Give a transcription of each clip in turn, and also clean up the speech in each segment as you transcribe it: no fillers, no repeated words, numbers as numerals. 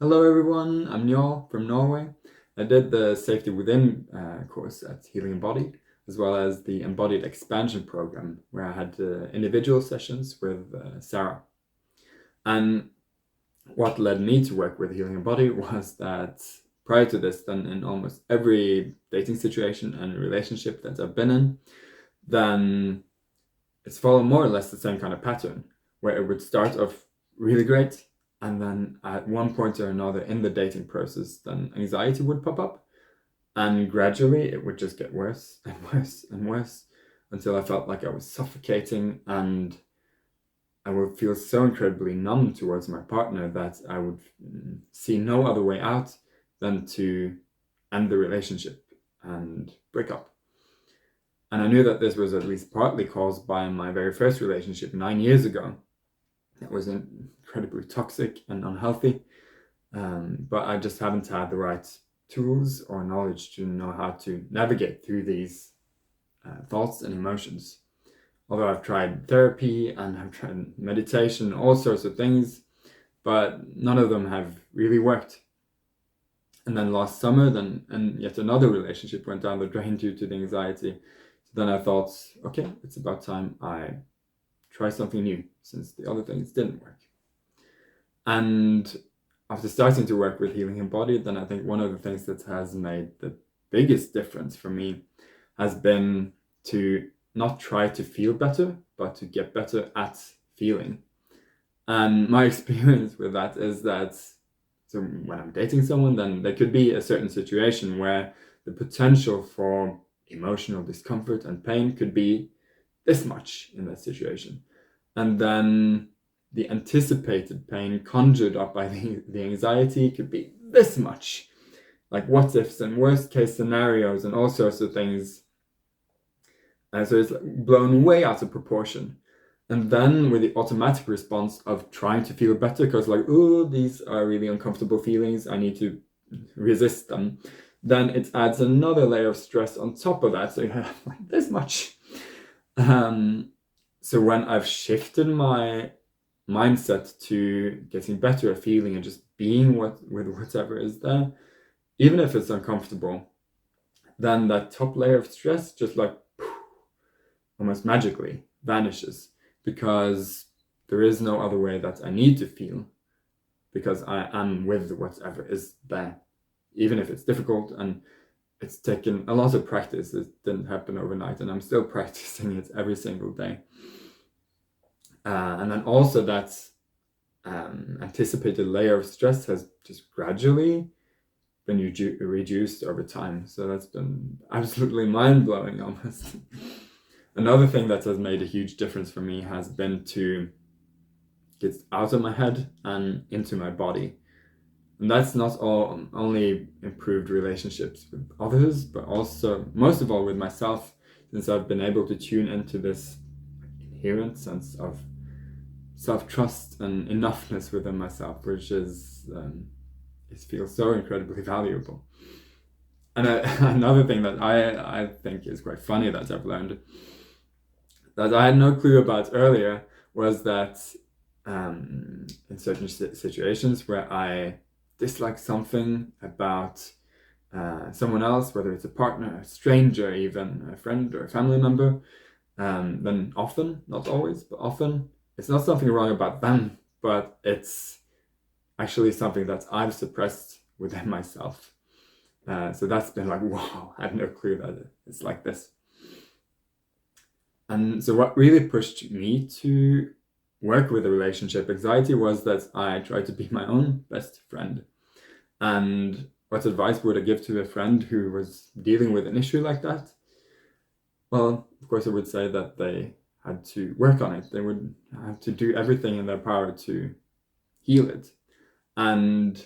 Hello everyone, I'm Njal from Norway. I did the Safety Within course at Healing Embodied, as well as the Embodied Expansion program, where I had individual sessions with Sarah. And what led me to work with Healing Embodied was that prior to this, then in almost every dating situation and relationship that I've been in, then it's followed more or less the same kind of pattern, where it would start off really great, and then at one point or another in the dating process, then anxiety would pop up, and gradually it would just get worse and worse and worse until I felt like I was suffocating, and I would feel so incredibly numb towards my partner that I would see no other way out than to end the relationship and break up. And I knew that this was at least partly caused by my very first relationship 9 years ago. It was incredibly toxic and unhealthy, but I just haven't had the right tools or knowledge to know how to navigate through these thoughts and emotions. Although I've tried therapy and I've tried meditation, all sorts of things, but none of them have really worked. And then last summer, and yet another relationship went down the drain due to the anxiety. So then I thought, okay, it's about time I try something new, since the other things didn't work. And after starting to work with Healing Embodied, then I think one of the things that has made the biggest difference for me has been to not try to feel better, but to get better at feeling. And my experience with that is that, so when I'm dating someone, then there could be a certain situation where the potential for emotional discomfort and pain could be this much in that situation. And then the anticipated pain conjured up by the anxiety could be this much. Like what ifs and worst case scenarios and all sorts of things. So it's blown way out of proportion. And then with the automatic response of trying to feel better, because like, oh, these are really uncomfortable feelings, I need to resist them. Then it adds another layer of stress on top of that. So you have like this much. So when I've shifted my mindset to getting better at feeling and just being with whatever is there, even if it's uncomfortable, then that top layer of stress just like almost magically vanishes, because there is no other way that I need to feel, because I am with whatever is there, even if it's difficult. And it's taken a lot of practice. It didn't happen overnight, and I'm still practicing it every single day. And then also that anticipated layer of stress has just gradually been reduced over time. So that's been absolutely mind-blowing almost. Another thing that has made a huge difference for me has been to get out of my head and into my body. And that's not only improved relationships with others, but also, most of all, with myself, since I've been able to tune into this inherent sense of self-trust and enoughness within myself, which is it feels so incredibly valuable. And another thing that I think is quite funny that I've learned, that I had no clue about earlier, was that in certain situations where I dislike something about someone else, whether it's a partner, a stranger, even a friend or a family member, then often, not always, but often, it's not something wrong about them, but it's actually something that I've suppressed within myself. So that's been like, wow, I had no clue that it's like this. And so what really pushed me to work with the relationship anxiety was that I tried to be my own best friend. And what advice would I give to a friend who was dealing with an issue like that? Well, of course, I would say that they had to work on it. They would have to do everything in their power to heal it. And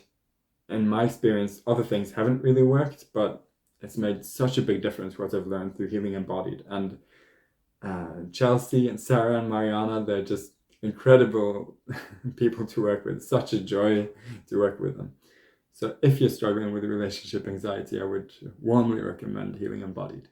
in my experience, other things haven't really worked, but it's made such a big difference what I've learned through Healing Embodied. And Chelsea and Sarah and Mariana, they're just incredible people to work with. Such a joy to work with them. So if you're struggling with relationship anxiety, I would warmly recommend Healing Embodied.